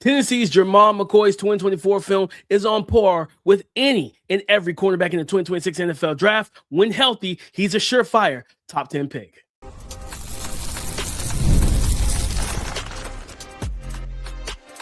Tennessee's Jermod McCoy's 2024 film is on par with any and every cornerback in the 2026 NFL Draft. When healthy, he's a surefire top 10 pick.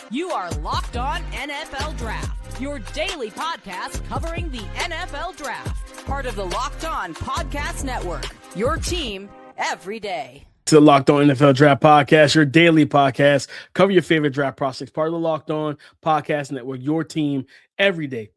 You are Locked On NFL Draft, your daily podcast covering the NFL Draft. Part of the Locked On Podcast Network, your team every day. To the Locked On NFL Draft Podcast, your daily podcast. Cover your favorite draft prospects. Part of the Locked On Podcast Network, your team every day.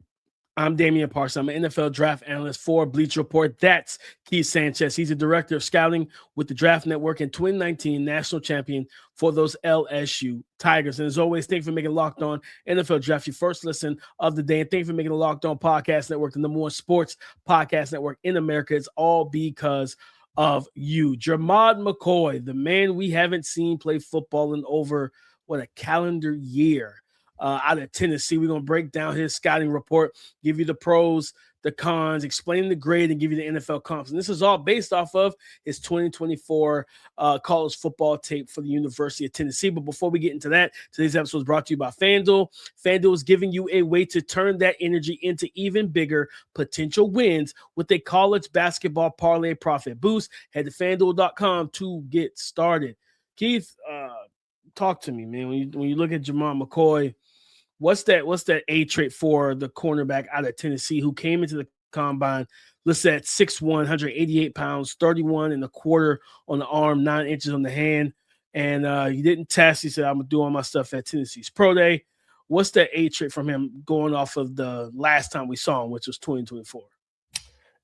I'm Damian, Parson. I'm an NFL draft analyst for Bleacher Report. That's Keith Sanchez. He's the director of scouting with the Draft Network and 2019 national champion for those LSU Tigers. And as always, thank you for making Locked On NFL Draft your first listen of the day. And thank you for making the Locked On Podcast Network the number one sports podcast network in America. It's all because of you. Jermod McCoy, the man we haven't seen play football in over, a calendar year. Out of Tennessee. We're going to break down his scouting report, give you the pros, the cons, explain the grade, and give you the NFL comps. And this is all based off of his 2024 college football tape for the University of Tennessee. But before we get into that, today's episode is brought to you by FanDuel. FanDuel is giving you a way to turn that energy into even bigger potential wins with a college basketball parlay profit boost. Head to FanDuel.com to get started. Keith, talk to me, man. When you look at Jermod McCoy, what's that A trait for the cornerback out of Tennessee who came into the combine listed at 6'1", 188 pounds, 31 and a quarter on the arm, 9 inches on the hand, and he didn't test. He said, I'm going to do all my stuff at Tennessee's Pro Day. What's that A trait from him going off of the last time we saw him, which was 2024?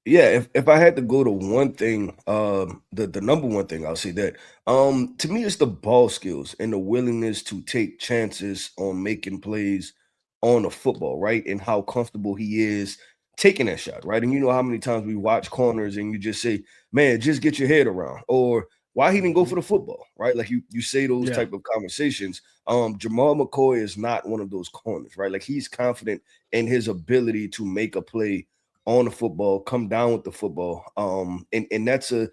Yeah, if I had to go to one thing, the number one thing, I'll say that. To me, it's the ball skills and the willingness to take chances on making plays on the football, right? And how comfortable he is taking that shot, right? And you know how many times we watch corners and you just say, man, just get your head around. Or why he didn't go for the football, right? Like you say those type of conversations. Jermod McCoy is not one of those corners, right? Like he's confident in his ability to make a play on the football, come down with the football. And that's a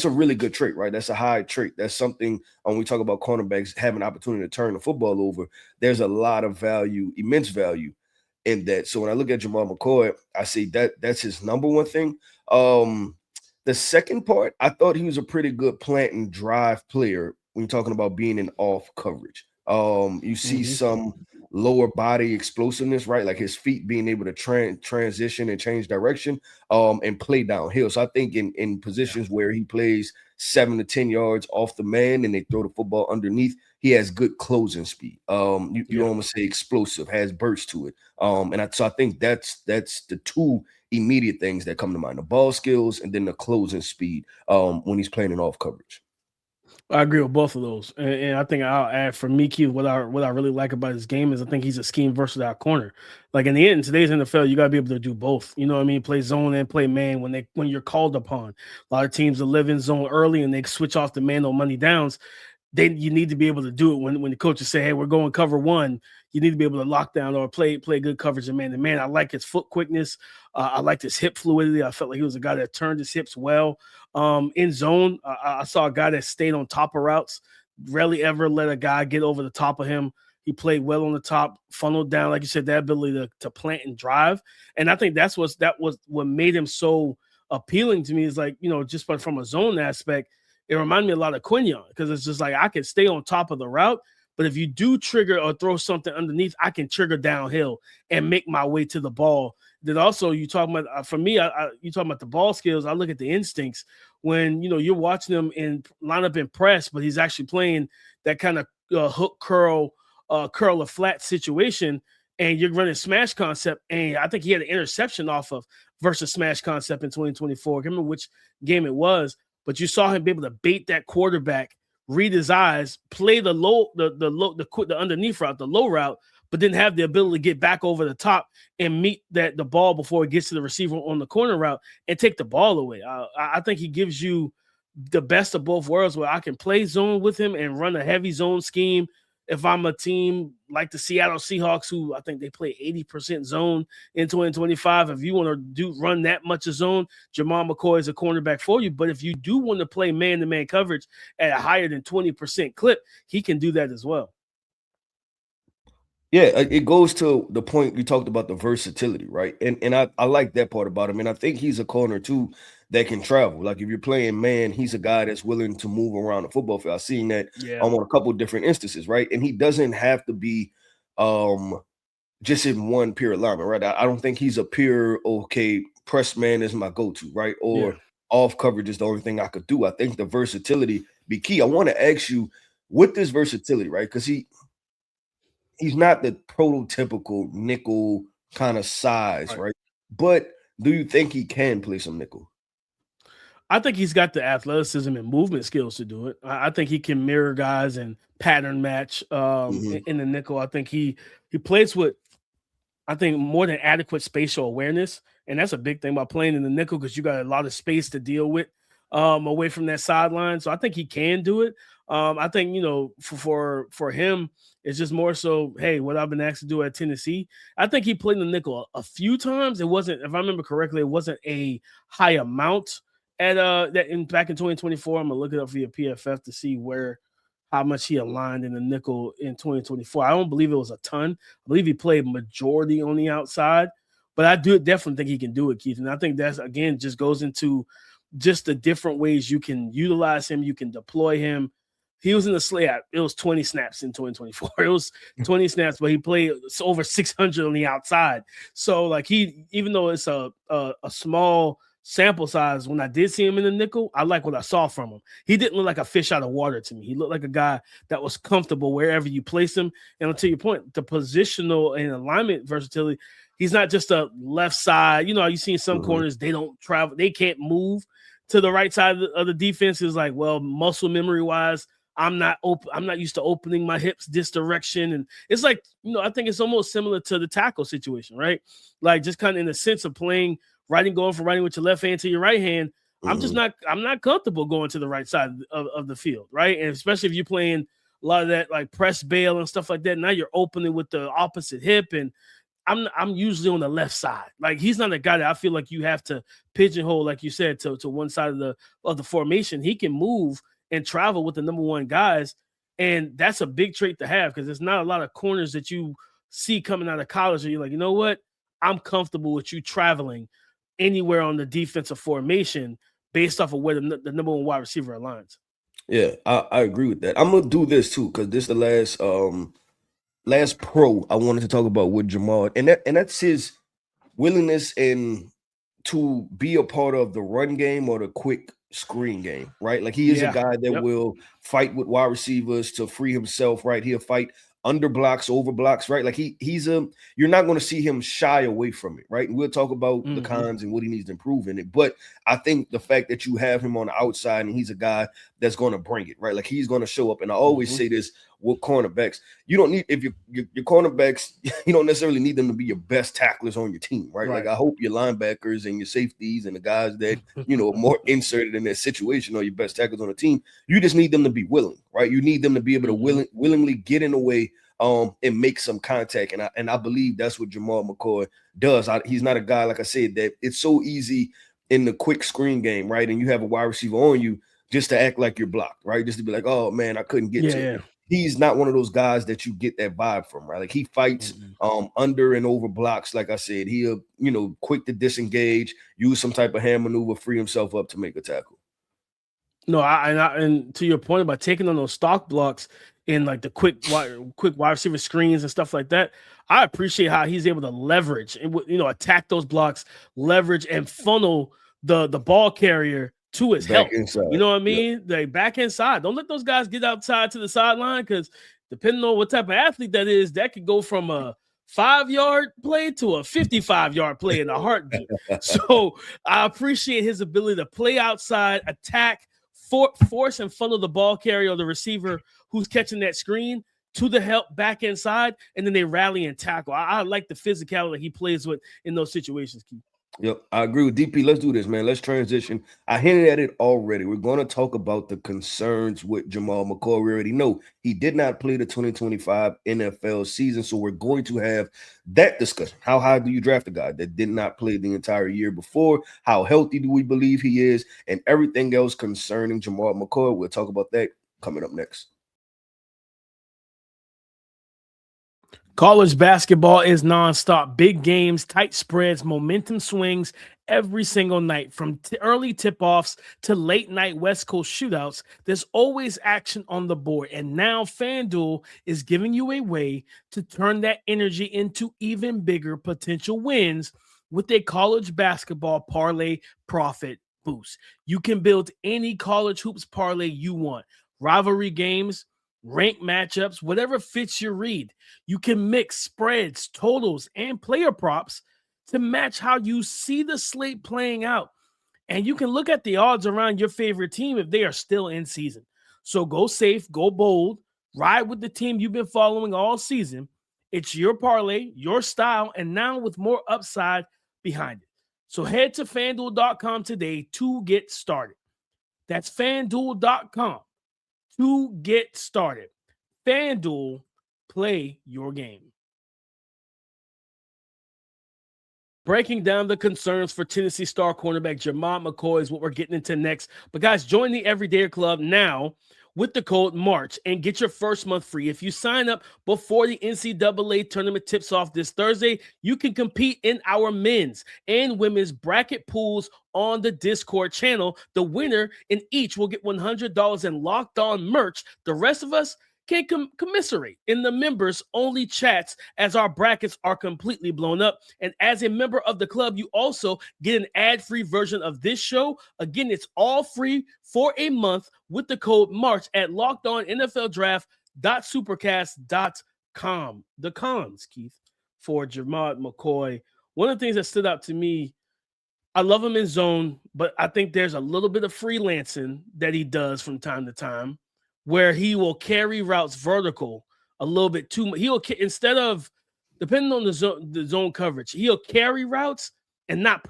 really good trait, right? That's a high trait. That's something when we talk about cornerbacks having an opportunity to turn the football over, there's a lot of value, immense value in that. So when I look at Jermod McCoy, I say that's his number one thing. The second part, I thought he was a pretty good plant and drive player when you're talking about being in off coverage. You see some lower body explosiveness, right? Like his feet being able to transition and change direction and play downhill. So I think in positions where he plays 7 to 10 yards off the man and they throw the football underneath, he has good closing speed. You almost say explosive, has burst to it. So I think that's the two immediate things that come to mind: the ball skills and then the closing speed when he's playing in off coverage. I agree with both of those, and I think I'll add for me, Keith, what I really like about his game is I think he's a scheme versatile corner. Like in the end, in today's NFL, you got to be able to do both. You know what I mean? Play zone and play man when you're called upon. A lot of teams that live in zone early and they switch off the man on money downs. You need to be able to do it when the coaches say, hey, we're going cover one. You need to be able to lock down or play good coverage and man to man. I like his foot quickness. I liked his hip fluidity. I felt like he was a guy that turned his hips well. In zone, I saw a guy that stayed on top of routes, rarely ever let a guy get over the top of him. He played well on the top, funneled down, like you said, that ability to plant and drive. And I think that was what made him so appealing to me is like, just from a zone aspect, it reminded me a lot of Quinion because it's just like I can stay on top of the route, but if you do trigger or throw something underneath, I can trigger downhill and make my way to the ball. Then also you talking about for me, you talking about the ball skills. I look at the instincts when you're watching him in line up in press, but he's actually playing that kind of hook curl or flat situation, and you're running smash concept. And I think he had an interception off of versus smash concept in 2024. I can't remember which game it was. But you saw him be able to bait that quarterback, read his eyes, play the underneath route, the low route, but didn't have the ability to get back over the top and meet the ball before it gets to the receiver on the corner route and take the ball away. I think he gives you the best of both worlds where I can play zone with him and run a heavy zone scheme. If I'm a team like the Seattle Seahawks, who I think they play 80% zone in 2025, if you want to run that much of zone, Jermod McCoy is a cornerback for you. But if you do want to play man-to-man coverage at a higher than 20% clip, he can do that as well. Yeah, it goes to the point you talked about, the versatility, right? And I like that part about him. And I think he's a corner too that can travel. Like if you're playing man, he's a guy that's willing to move around the football field. I've seen that Yeah. on a couple different instances, right? And he doesn't have to be just in one pure alignment, right? I don't think he's a pure, okay, press man is my go-to, right? Yeah. Or off coverage is the only thing I could do. I think the versatility be key. I want to ask you with this versatility, right? Because he's not the prototypical nickel kind of size, Right. right? But do you think he can play some nickel? I think he's got the athleticism and movement skills to do it. I think he can mirror guys and pattern match Mhm. in the nickel. I think he plays with, I think, more than adequate spatial awareness, and that's a big thing about playing in the nickel because you got a lot of space to deal with away from that sideline. So I think he can do it. I think for him, it's just more so. Hey, what I've been asked to do at Tennessee, I think he played in the nickel a few times. It wasn't, if I remember correctly, it wasn't a high amount at back in 2024. I'm gonna look it up via PFF to see how much he aligned in the nickel in 2024. I don't believe it was a ton. I believe he played majority on the outside, but I do definitely think he can do it, Keith. And I think that's, again, just goes into just the different ways you can utilize him, you can deploy him. He was in the slate. It was 20 snaps in 2024. It was 20 snaps, but he played over 600 on the outside. So, like, he, even though it's a small sample size, when I did see him in the nickel, I like what I saw from him. He didn't look like a fish out of water to me. He looked like a guy that was comfortable wherever you place him. And to your point, the positional and alignment versatility, he's not just a left side. You've seen some corners, they don't travel, they can't move to the right side of the defense. Is like, well, muscle memory wise, I'm not used to opening my hips this direction. And it's like, I think it's almost similar to the tackle situation, right? Like, just kind of in the sense of playing going from writing with your left hand to your right hand. I'm not comfortable going to the right side of the field, right? And especially if you're playing a lot of that like press bail and stuff like that. Now you're opening with the opposite hip, and I'm usually on the left side. Like, he's not a guy that I feel like you have to pigeonhole, like you said, to one side of the formation. He can move and travel with the number one guys, and that's a big trait to have, because there's not a lot of corners that you see coming out of college where you're like, you know what, I'm comfortable with you traveling anywhere on the defensive formation based off of where the number one wide receiver aligns. Yeah, I agree with that. I'm gonna do this too because this is the last pro I wanted to talk about with Jermod, and that's his willingness and to be a part of the run game or the quick screen game, right? Like, he is a guy that will fight with wide receivers to free himself, right? He'll fight under blocks, over blocks, right? Like, you're not going to see him shy away from it, right? And we'll talk about the cons and what he needs to improve in it. But I think the fact that you have him on the outside and he's a guy that's going to bring it, right? Like, he's going to show up. And I always say this with cornerbacks: you don't need, if your cornerbacks, you don't necessarily need them to be your best tacklers on your team, right? Like, I hope your linebackers and your safeties and the guys that are more inserted in that situation are your best tacklers on the team. You just need them to be willing, right? You need them to be able to willingly get in the way and make some contact. And I believe that's what Jermod McCoy does. He's not a guy, like I said, that it's so easy in the quick screen game, right? And you have a wide receiver on you just to act like you're blocked, right? Just to be like, oh man, I couldn't get to it. He's not one of those guys that you get that vibe from, right? Like, he fights under and over blocks. Like I said, he'll, quick to disengage, use some type of hand maneuver, free himself up to make a tackle. No, and to your point about taking on those stock blocks in like the quick wide receiver screens and stuff like that, I appreciate how he's able to leverage and attack those blocks, leverage and funnel the ball carrier to his help. Inside. You know what I mean? They back inside. Don't let those guys get outside to the sideline, because depending on what type of athlete that is, that could go from a 5-yard play to a 55-yard play in a heartbeat. So I appreciate his ability to play outside, attack, force and funnel the ball carrier or the receiver who's catching that screen to the help back inside, and then they rally and tackle. I like the physicality he plays with in those situations, Keith. Yep, I agree with DP. Let's do this, man. Let's transition. I hinted at it already. We're going to talk about the concerns with Jermod McCoy. We already know he did not play the 2025 NFL season, so we're going to have that discussion. How high do you draft a guy that did not play the entire year before? How healthy do we believe he is? And everything else concerning Jermod McCoy. We'll talk about that coming up next. College basketball is nonstop. Big games, tight spreads, momentum swings every single night. From early tip-offs to late-night West Coast shootouts, there's always action on the board. And now FanDuel is giving you a way to turn that energy into even bigger potential wins with a college basketball parlay profit boost. You can build any college hoops parlay you want. Rivalry games, ranked matchups, whatever fits your read. You can mix spreads, totals, and player props to match how you see the slate playing out. And you can look at the odds around your favorite team if they are still in season. So go safe, go bold, ride with the team you've been following all season. It's your parlay, your style, and now with more upside behind it. So head to FanDuel.com today to get started. That's FanDuel.com to get started. FanDuel, play your game. Breaking down the concerns for Tennessee star cornerback Jermod McCoy is what we're getting into next. But guys, join the Everyday Club now with the code MARCH and get your first month free. If you sign up before the NCAA tournament tips off this Thursday, you can compete in our men's and women's bracket pools on the Discord channel. The winner in each will get $100 in Locked On merch. The rest of us can commiserate in the members only chats as our brackets are completely blown up. And as a member of the club, you also get an ad-free version of this show. Again, it's all free for a month with the code MARCH at LockedOnNFLDraft.supercast.com. The cons, Keith, for Jermod McCoy. One of the things that stood out to me, I love him in zone, but I think there's a little bit of freelancing that he does from time to time, where he will carry routes vertical a little bit too much. He'll, instead of, depending on the zone coverage, he'll carry routes and not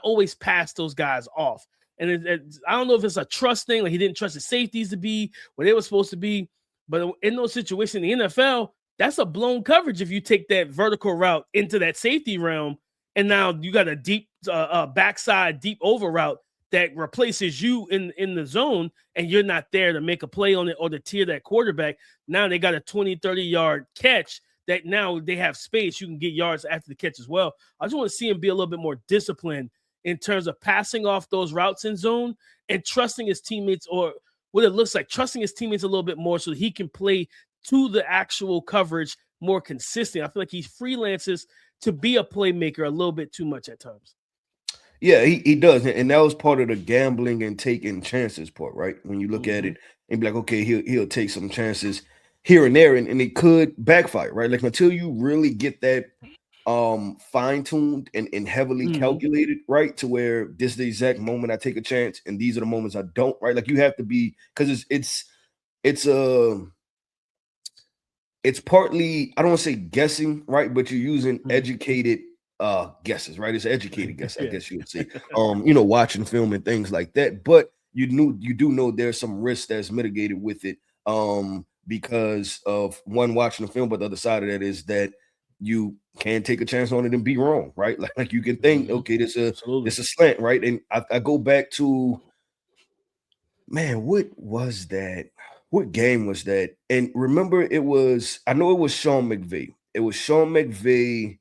always pass those guys off. And I don't know if it's a trust thing, like he didn't trust his safeties to be where they were supposed to be. But in those situations in the NFL, that's a blown coverage if you take that vertical route into that safety realm, and now you got a deep backside, deep over route that replaces you in the zone, and you're not there to make a play on it or to tear that quarterback. Now they got a 20, 30-yard catch that now they have space. You can get yards after the catch as well. I just want to see him be a little bit more disciplined in terms of passing off those routes in zone and trusting his teammates, or what it looks like, trusting his teammates a little bit more so he can play to the actual coverage more consistent. I feel like he freelances to be a playmaker a little bit too much at times. Yeah, he does. And that was part of the gambling and taking chances part, right? When you look at it and be like, okay, he'll take some chances here and there, and it could backfire, right? Like until you really get that fine-tuned and heavily calculated, right? To where this is the exact moment I take a chance, and these are the moments I don't, right? Like you have to be, because it's partly, I don't want to say guessing, right? But you're using educated guesses, right? It's an educated guess, I guess you would say. Watching film and things like that. But you do know there's some risk that's mitigated with it, because of one, watching the film, but the other side of that is that you can take a chance on it and be wrong, right? Like you can think, okay, this is a slant, right? And I go back to, man, what was that? What game was that? And remember, I know it was Sean McVay. It was Sean McVay.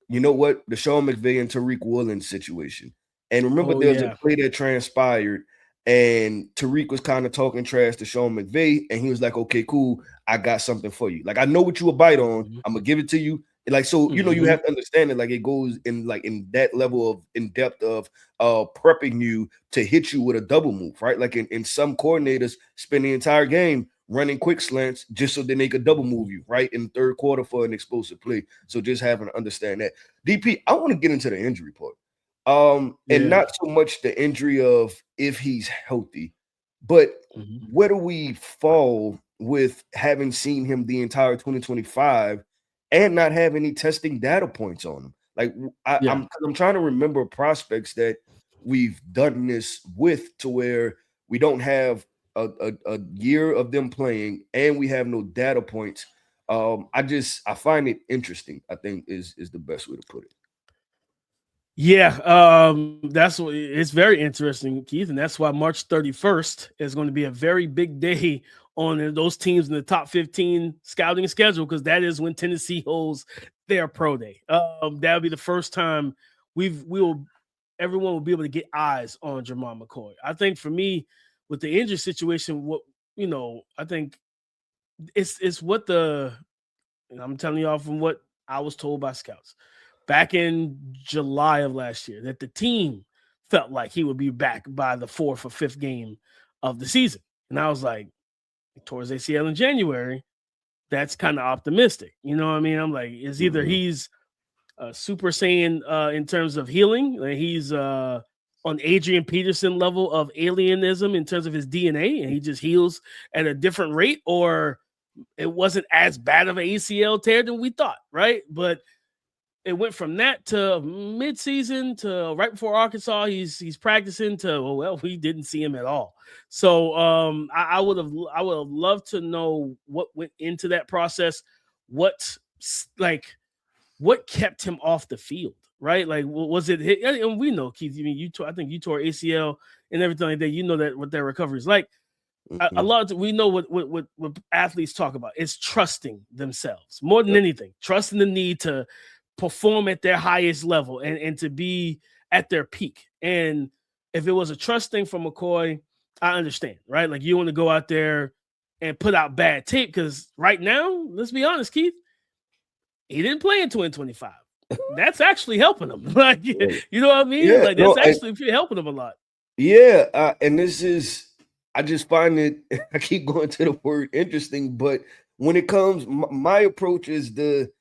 You know what? The Sean McVay and Tariq Woolen situation. And remember, there was a play that transpired, and Tariq was kind of talking trash to Sean McVay, and he was like, okay, cool, I got something for you. Like, I know what you will bite on. I'm going to give it to you. Like, so, you have to understand it. Like, it goes in that level of in depth of prepping you to hit you with a double move, right? Like in some coordinators spend the entire game running quick slants just so then they could double move you, right, in the third quarter for an explosive play. So just having to understand that. DP, I want to get into the injury part. And not so much the injury of if he's healthy, but where do we fall with having seen him the entire 2025 and not have any testing data points on him? Like I'm trying to remember prospects that we've done this with, to where we don't have a year of them playing and we have no data points. I find it interesting, I think is the best way to put it. Yeah, it's very interesting, Keith, and that's why March 31st is going to be a very big day on those teams in the top 15 scouting schedule, because that is when Tennessee holds their pro day. That'll be the first time everyone will be able to get eyes on Jermod McCoy. I think for me, with the injury situation, I think it's what and I'm telling y'all from what I was told by scouts back in July of last year, that the team felt like he would be back by the 4th or 5th game of the season. And I was like, towards ACL in January, that's kind of optimistic. You know what I mean? I'm like, is either he's Super Saiyan in terms of healing, like he's on Adrian Peterson level of alienism in terms of his DNA, and he just heals at a different rate, or it wasn't as bad of an ACL tear than we thought, right? But it went from that to mid-season to right before Arkansas. He's practicing to we didn't see him at all. So I would have loved to know what went into that process. What kept him off the field, right? Like, was it? And we know, Keith. I mean, I think you tore ACL and everything like that. You know that what their recovery is like. A lot of we know what athletes talk about is trusting themselves more than anything, trusting the need to perform at their highest level and to be at their peak. And if it was a trust thing for McCoy, I understand, right? Like, you want to go out there and put out bad tape, because right now, let's be honest, Keith, he didn't play in 2025. That's actually helping him. Like, you know what I mean? Yeah, like, that's actually helping him a lot. Yeah, and this is, I just find it, I keep going to the word interesting, but when it comes, my approach is the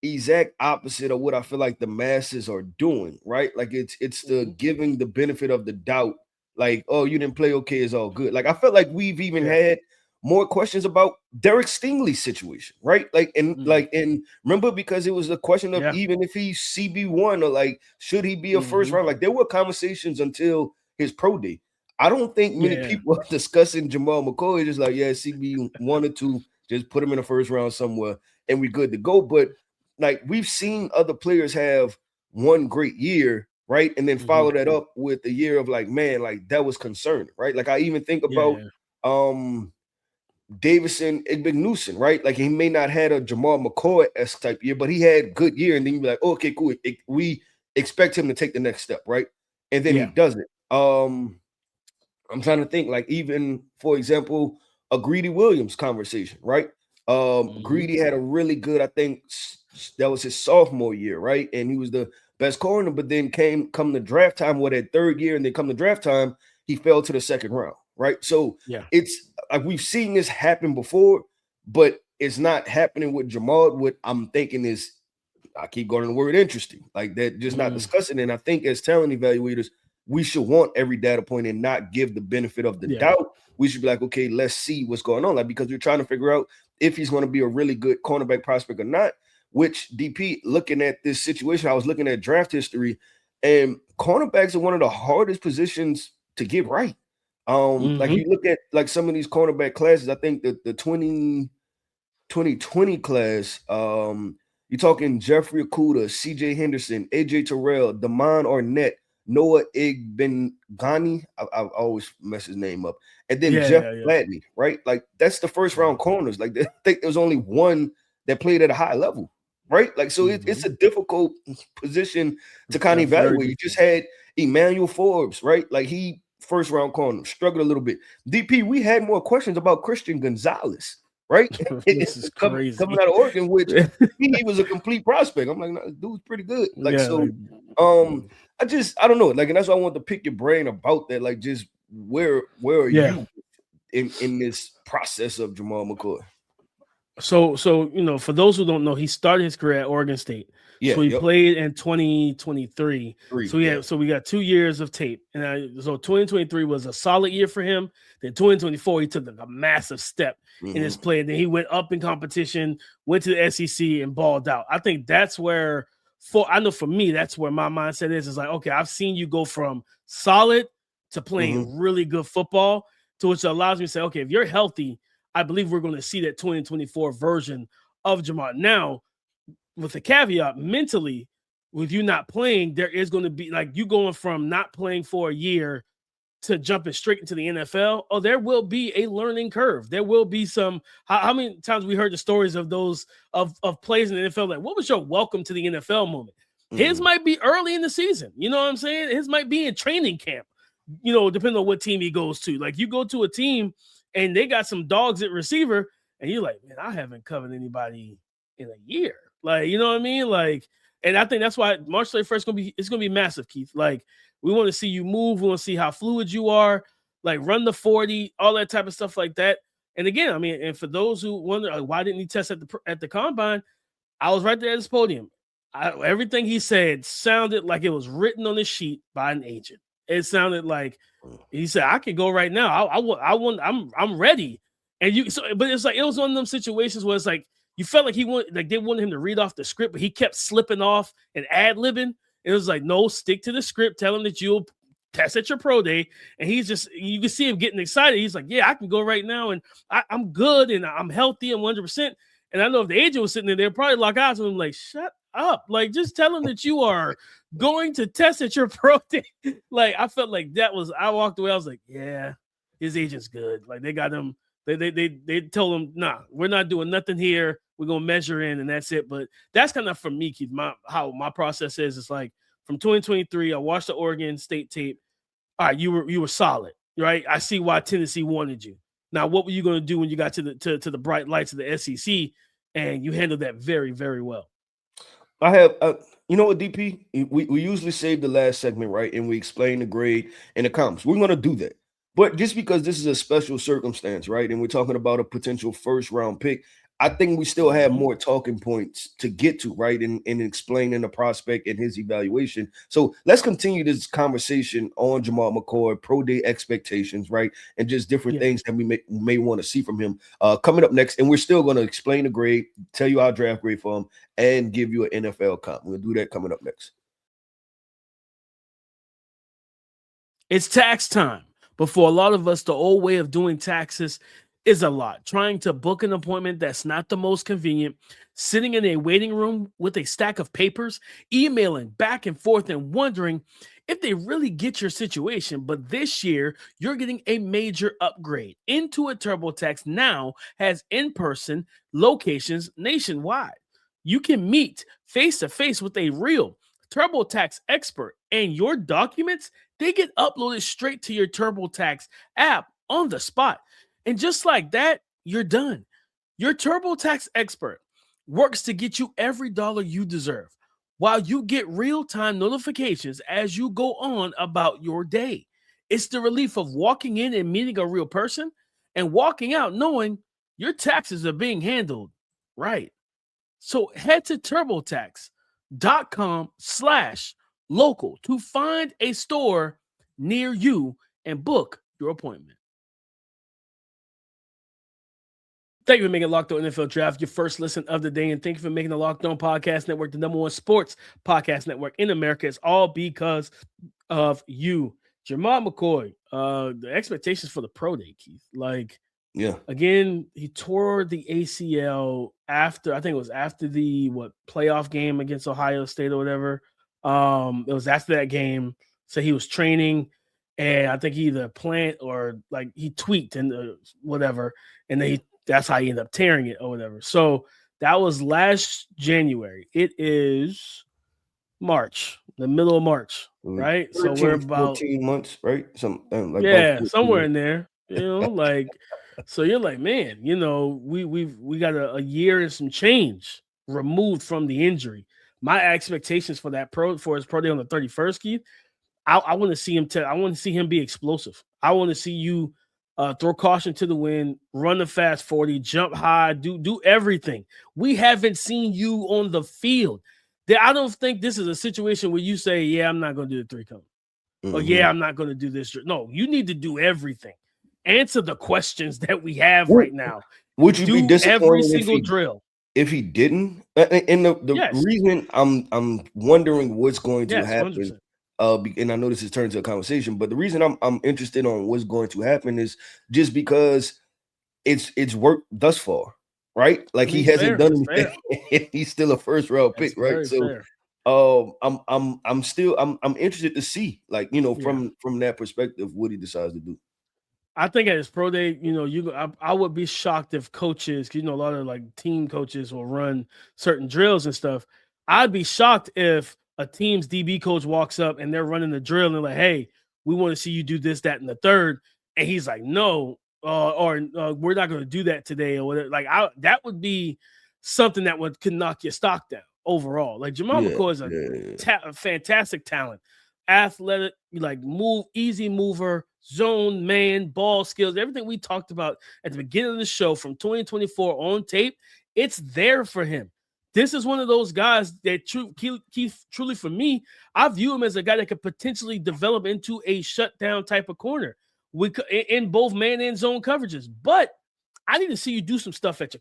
exact opposite of what I feel like the masses are doing, right? Like, it's the giving the benefit of the doubt. Like, oh, you didn't play, okay, it's all good. Like, I felt like we've even had more questions about Derek Stingley's situation, right? Like, and remember, because it was a question of even if he's CB1 or like, should he be a first round? Like, there were conversations until his pro day. I don't think many people are discussing Jermod McCoy. Just like, CB1 or 2, just put him in the first round somewhere and we're good to go. But like, we've seen other players have one great year, right? And then follow that up with a year of like, man, like that was concerning, right? Like, I even think about Davison Igbenegson, right? Like, he may not had a Jermod McCoy-esque type year, but he had good year. And then you'd be like, oh, okay, cool. We expect him to take the next step, right? And then he doesn't. I'm trying to think, like, even, for example, a Greedy Williams conversation, right? Greedy had a really good, I think that was his sophomore year, right? And he was the best corner, but then come the draft time, that third year, and then come the draft time, he fell to the second round, right? So it's like, we've seen this happen before, but it's not happening with Jermod. What I'm thinking is, I keep going to the word interesting, like that, just not discussing. And I think as talent evaluators, we should want every data point and not give the benefit of the doubt. We should be like, okay, let's see what's going on. Like, because we're trying to figure out if he's going to be a really good cornerback prospect or not, which DP, looking at this situation, I was looking at draft history, and cornerbacks are one of the hardest positions to get right. Like, you look at like some of these cornerback classes, I think the 2020 class, you're talking Jeffrey Okudah, CJ Henderson, AJ Terrell, Damon Arnett, Noah Igbengani, I always mess his name up, and then Jeff Gladney, right? Like, that's the first round corners. Like, I think there's only one that played at a high level, right? Like, so it's a difficult position to kind of evaluate. You just had Emmanuel Forbes, right? Like, he first round corner, struggled a little bit. DP, we had more questions about Christian Gonzalez, right? This is crazy. Coming out of Oregon, which he was a complete prospect. I'm like, no, this dude's pretty good. Like, I don't know. Like, and that's why I want to pick your brain about that. Like, just where are you in this process of Jermod McCoy? So for those who don't know, he started his career at Oregon State. So he played in 2023. So we got 2 years of tape. And so 2023 was a solid year for him. Then 2024, he took a massive step in his play. And then he went up in competition, went to the SEC and balled out. I think that's where, I know for me, that's where my mindset is like, okay, I've seen you go from solid to playing really good football, to which allows me to say, okay, if you're healthy, I believe we're going to see that 2024 version of Jermod. Now, with the caveat, mentally, with you not playing, there is going to be, like, you going from not playing for a year to jumping straight into the NFL, there will be a learning curve. There will be some. How many times we heard the stories of those of players in the NFL? Like, what was your welcome to the NFL moment? His might be early in the season. You know what I'm saying? His might be in training camp. Depending on what team he goes to. Like, you go to a team and they got some dogs at receiver, and you're like, man, I haven't covered anybody in a year. Like, you know what I mean? Like, and I think that's why March 31st it's gonna be massive, Keith. Like, we want to see you move. We want to see how fluid you are. Like, run the 40, all that type of stuff like that. And again, I mean, and for those who wonder, like, why didn't he test at the combine? I was right there at his podium. Everything he said sounded like it was written on the sheet by an agent. It sounded like he said, "I can go right now. I'm ready." And but it's like it was one of them situations where it's like you felt like they wanted him to read off the script, but he kept slipping off and ad-libbing. It was like, no, stick to the script. Tell him that you'll test at your pro day. And you can see him getting excited. He's like, yeah, I can go right now, and I'm good, and I'm healthy, I'm 100%. And I know if the agent was sitting there, they'd probably lock eyes with him like, shut up. Like, just tell him that you are going to test at your pro day. Like, I felt like I walked away. I was like, yeah, his agent's good. Like, they got him. They told him, nah, we're not doing nothing here. We're going to measure in, and that's it. But that's kind of for me, Keith, how my process is. It's like from 2023, I watched the Oregon State tape. All right, you were solid, right? I see why Tennessee wanted you. Now, what were you going to do when you got to the bright lights of the SEC? And you handled that very, very well. I have, you know what, DP? We usually save the last segment, right? And we explain the grade and the comps. We're going to do that. But just because this is a special circumstance, right? And we're talking about a potential first-round pick, I think we still have more talking points to get to, right? In explaining the prospect and his evaluation. So let's continue this conversation on Jermod McCoy, pro day expectations, right? And just different things that we may want to see from him coming up next. And we're still going to explain the grade, tell you our draft grade for him, and give you an NFL comp. We'll do that coming up next. It's tax time. But for a lot of us, the old way of doing taxes is a lot. Trying to book an appointment that's not the most convenient, sitting in a waiting room with a stack of papers, emailing back and forth and wondering if they really get your situation. But this year, you're getting a major upgrade. Intuit TurboTax now has in-person locations nationwide. You can meet face-to-face with a real TurboTax expert, and your documents, they get uploaded straight to your TurboTax app on the spot. And just like that, you're done. Your TurboTax expert works to get you every dollar you deserve, while you get real-time notifications as you go on about your day. It's the relief of walking in and meeting a real person and walking out knowing your taxes are being handled right. So head to TurboTax.com/local to find a store near you and book your appointment. Thank you for making Locked On NFL Draft your first listen of the day, and thank you for making the Locked On Podcast Network the #1 sports podcast network in America. It's all because of you. Jermod McCoy, the expectations for the pro day, Keith. Like, again, he tore the ACL after, I think it was after the playoff game against Ohio State or whatever. It was after that game. So he was training, and I think he either plant or like he tweaked and whatever, and then that's how he ended up tearing it or whatever. So that was last January. It is March, the middle of March, right? 13, so we're about 14 months, right? Somewhere in there, like. So you're like, man, we got a year and some change removed from the injury. My expectations for his pro day on the 31st, Keith, I want to see him. I want to see him be explosive. I want to see you throw caution to the wind, run the fast 40, jump high, do everything. We haven't seen you on the field. I don't think this is a situation where you say, yeah, I'm not going to do the 3-cone. Or yeah, I'm not going to do this. No, you need to do everything. Answer the questions that we have right now. Would you be disappointed every single drill if he didn't? And the reason I'm wondering what's going to happen, 100%. And I know this has turned to a conversation, but the reason I'm interested on what's going to happen is just because it's worked thus far, right? Like he hasn't done anything. He's still a first round pick, right? So I'm interested to see, like, Yeah. from that perspective, what he decides to do. I think at his pro day, I would be shocked if coaches, 'cause, a lot of like team coaches will run certain drills and stuff. I'd be shocked if a team's DB coach walks up and they're running the drill and they're like, "Hey, we want to see you do this, that, and the third," and he's like, "No, or we're not going to do that today," or whatever. Like, that would be something that could knock your stock down overall. Like Jamal Yeah, McCoy is yeah. a fantastic talent, athletic, like easy mover, zone man, ball skills, everything we talked about at the beginning of the show from 2024 on tape, it's there for him. This is one of those guys that Keith, truly for me, I view him as a guy that could potentially develop into a shutdown type of corner in both man and zone coverages. But I need to see you do some stuff at your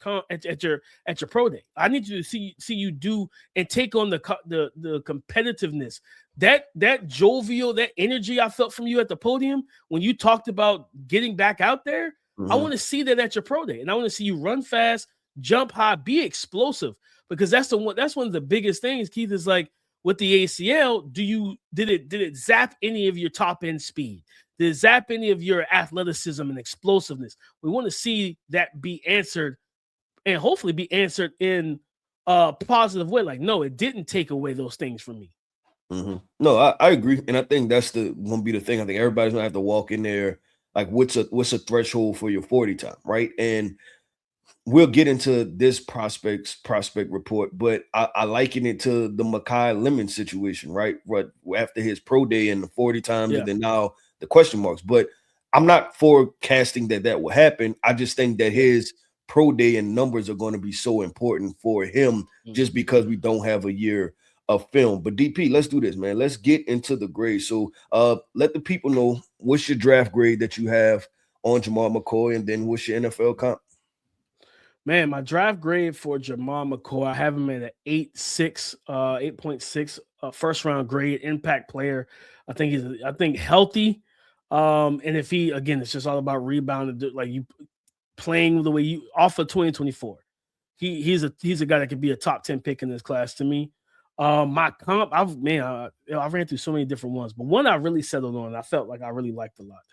pro day. I need you to see you do and take on the competitiveness, that jovial, that energy I felt from you at the podium when you talked about getting back out there. I want to see that at your pro day, and I want to see you run fast, jump high, be explosive, because that's one of the biggest things, Keith, is like with the ACL. Did it zap any of your top end speed? Did it zap any of your athleticism and explosiveness? We want to see that be answered, and hopefully be answered in a positive way. Like, no, it didn't take away those things from me. No, I agree, and I think that's gonna be the thing. I think everybody's gonna have to walk in there like, what's a threshold for your 40 time, right? And we'll get into this prospect report, but I liken it to the Mekhi Lemon situation, right? Right after his pro day and the 40 times, and then now the question marks. But I'm not forecasting that will happen. I just think that his pro day and numbers are going to be so important for him, just because we don't have a year of film. But DP, let's do this, man. Let's get into the grade. So let the people know what's your draft grade that you have on Jamal McCoy, and then what's your NFL comp. Man, my draft grade for Jamal McCoy, I have him at an 8.6 first round grade, impact player. I think he's healthy. And if again, it's just all about rebounding, like you playing the way you off of 2024. He's a guy that could be a top 10 pick in this class to me. My comp, I ran through so many different ones, but one I really settled on, I felt like I really liked a lot.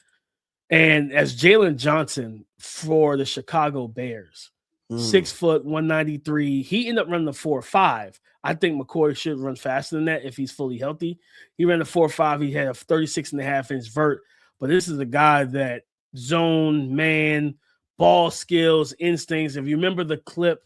And as Jalen Johnson for the Chicago Bears. 6 foot, 193. He ended up running the 4.5. I think McCoy should run faster than that if he's fully healthy. He ran the 4.5. He had a 36.5-inch vert. But this is a guy that zone, man, ball skills, instincts. If you remember the clip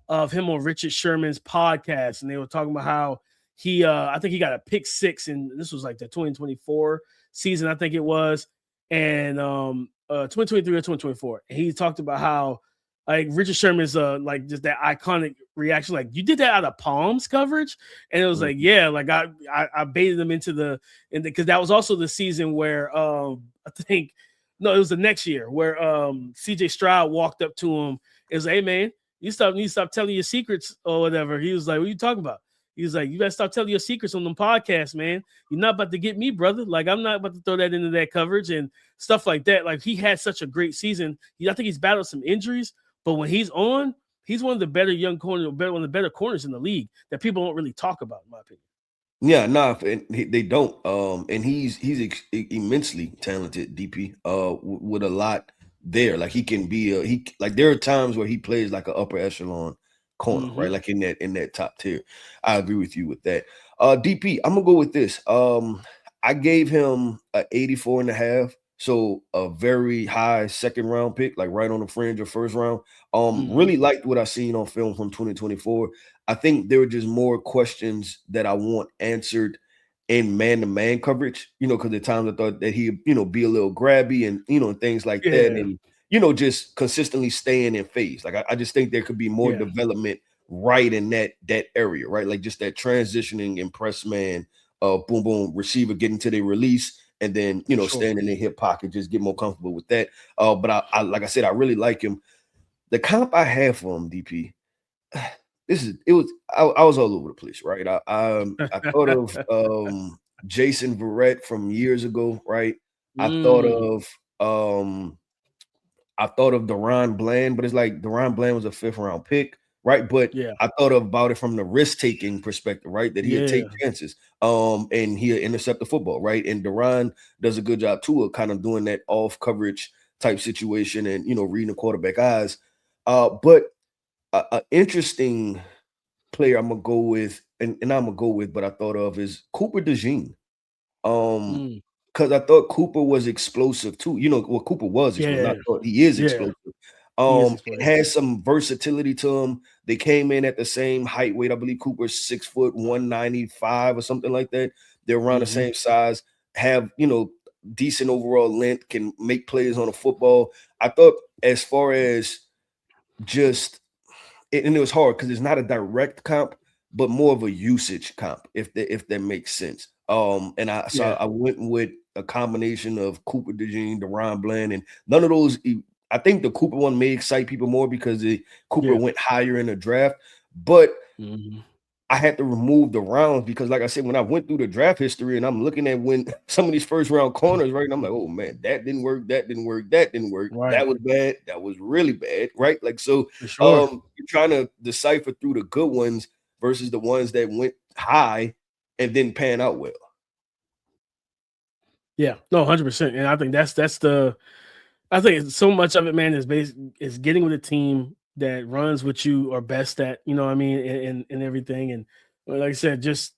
of him on Richard Sherman's podcast, and they were talking about how I think he got a pick 6, and this was like the 2024 season, I think it was, and 2023 or 2024. And he talked about how, like, Richard Sherman's like just that iconic reaction, like, you did that out of palms coverage, and it was like, yeah, like I baited them into because that was also the season where I think it was the next year where CJ Stroud walked up to him. It was like, hey man, you need to stop telling your secrets or whatever. He was like, what are you talking about? He was like, you gotta stop telling your secrets on them podcasts, man. You're not about to get me, brother. Like, I'm not about to throw that into that coverage and stuff like that. Like, he had such a great season. I think he's battled some injuries. But when he's on, he's one of the better young corners, one of the better corners in the league that people don't really talk about, in my opinion. Yeah, nah, they don't. And he's immensely talented, DP. With a lot there. Like, he can be like, there are times where he plays like an upper echelon corner, right? Like in that top tier. I agree with you with that. DP, I'm gonna go with this. I gave him a 84.5. So a very high second round pick, like right on the fringe of first round. Really liked what I seen on film from 2024. I think there were just more questions that I want answered in man-to-man coverage, because at times I thought that he'd, be a little grabby and, and things like that. And, just consistently staying in phase. Like, I just think there could be more development right in that area, right? Like, just that transitioning and press man, boom, boom, receiver getting to their release, and then, staying in the hip pocket, just get more comfortable with that. But I like I said, I really like him. The comp I have for him, DP, I was all over the place, right? I thought of Jason Verrett from years ago, right? I thought of Deron Bland, but it's like Deron Bland was a 5th round pick, right? But Yeah. I thought about it from the risk-taking perspective, right? That he'd take chances, and he'll intercept the football, right? And Duran does a good job too of kind of doing that off coverage type situation and reading the quarterback eyes. But an interesting player I'm gonna go with, and I'm gonna go with, but I thought of is Cooper DeJean. Mm. Because I thought Cooper was explosive too. Cooper was explosive. Yeah. I thought he is Yeah. explosive. He is It explosive. has some versatility to him. They came in at the same height weight. I believe Cooper's 6 foot 195 or something like that. They're around the same size, have decent overall length, can make plays on the football. I thought as far as just and it was hard because it's not a direct comp, but more of a usage comp, if that makes sense. And I went with a combination of Cooper DeJean, Deron Bland, and none of those. I think the Cooper one may excite people more because Cooper went higher in the draft, but I had to remove the rounds because, like I said, when I went through the draft history and I'm looking at when some of these first round corners, right, and I'm like, oh man, that didn't work, that didn't work, that didn't work, that was bad, that was really bad, right? Like, so For sure. you're trying to decipher through the good ones versus the ones that went high and didn't pan out well. Yeah, no, 100%. And I think I think so much of it, man, is getting with a team that runs what you are best at, you know what I mean, and everything. And like I said, just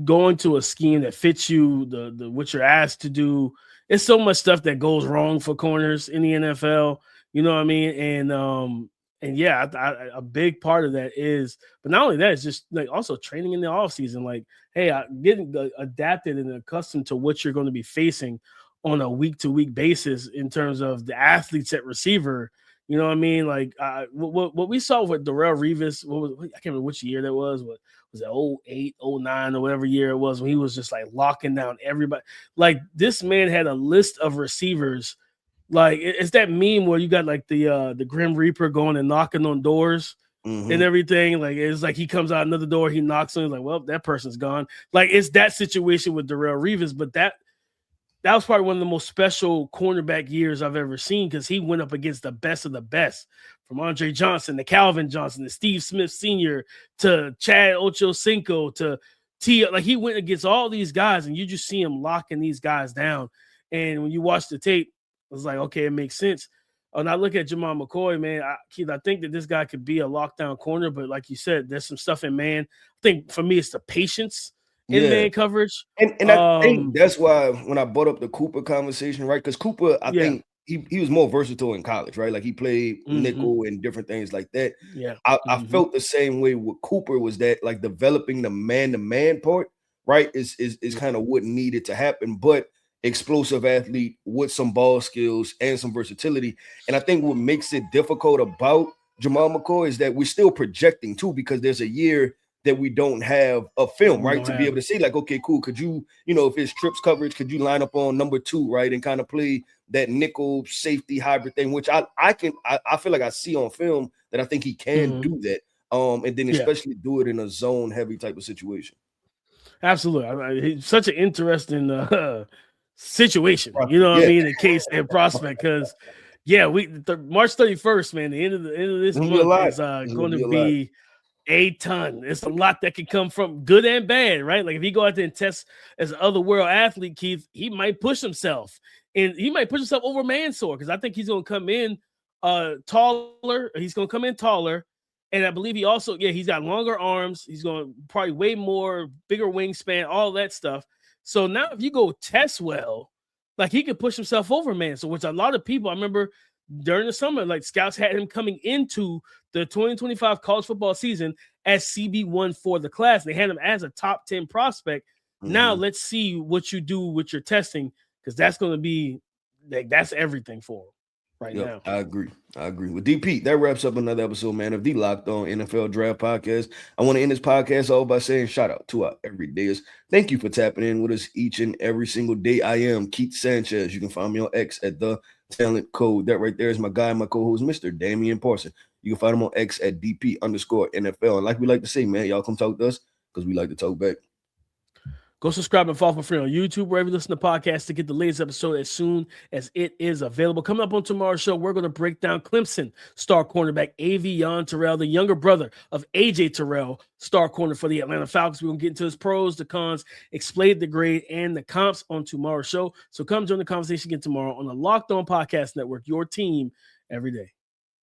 going to a scheme that fits you, the what you're asked to do. It's so much stuff that goes wrong for corners in the NFL, you know what I mean? And yeah, a big part of that is, but not only that, it's just like also training in the off season. Like, hey, getting adapted and accustomed to what you're going to be facing on a week-to-week basis in terms of the athletes at receiver. You know what I mean? Like what we saw with Darrelle Revis, I can't remember which year that was. What was it, 08, 09, or whatever year it was, when he was just like locking down everybody. Like, this man had a list of receivers. Like, it's that meme where you got like the Grim Reaper going and knocking on doors and everything. Like, it's like he comes out another door, he knocks on, he's like, well, that person's gone. Like, it's that situation with Darrelle Revis, but that was probably one of the most special cornerback years I've ever seen, because he went up against the best of the best, from Andre Johnson to Calvin Johnson to Steve Smith Sr. to Chad Ochocinco to T. Like, he went against all these guys, and you just see him locking these guys down. And when you watch the tape, it was like, okay, it makes sense. And I look at Jermod McCoy, man, Keith, I think that this guy could be a lockdown corner, but like you said, there's some stuff in man. I think for me, it's the patience in man coverage. And I think that's why when I brought up the Cooper conversation, right? Because Cooper, I think he was more versatile in college, right? Like, he played nickel and different things like that. Yeah. I felt the same way with Cooper, was that like developing the man-to-man part, right, is kind of what needed to happen. But explosive athlete with some ball skills and some versatility. And I think what makes it difficult about Jermod McCoy is that we're still projecting too, because there's a year that we don't have a film, right? To be able to say like, okay, cool. Could you, if it's trips coverage, could you line up on number 2, right? And kind of play that nickel safety hybrid thing, which I feel like I see on film that I think he can do that. And then especially do it in a zone heavy type of situation. Absolutely. He's such an interesting situation, you know what I mean, in case and prospect, because March 31st, man, the end of this month is going to be a ton. It's a lot that can come from good and bad, right? Like, if he go out there and test as an other world athlete, Keith, he might push himself, and he might push himself over Mansour, because I think he's going to come in taller. He's going to come in taller. And I believe he also, he's got longer arms. He's going to probably way more, bigger wingspan, all that stuff. So now if you go test well, like, he could push himself over Mansour, which a lot of people, I remember during the summer, like, scouts had him coming into the 2025 college football season as CB1 for the class. They had him as a top 10 prospect. Now let's see what you do with your testing, because that's going to be, like, that's everything for him right now. I agree. With DP, that wraps up another episode, man, of the Locked On NFL Draft Podcast. I want to end this podcast all by saying shout out to our everydayers. Thank you for tapping in with us each and every single day. I am Keith Sanchez. You can find me on X at The Talent Code. That right there is my guy, my co-host, Mr. Damian Parson. You can find him on X at DP_NFL. And like we like to say, man, y'all come talk to us, because we like to talk back. Go subscribe and follow for free on YouTube, wherever you listen to podcasts, to get the latest episode as soon as it is available. Coming up on tomorrow's show, we're going to break down Clemson star cornerback Avion Terrell, the younger brother of A.J. Terrell, star corner for the Atlanta Falcons. We're going to get into his pros, the cons, explain the grade, and the comps on tomorrow's show. So come join the conversation again tomorrow on the Locked On Podcast Network, your team every day.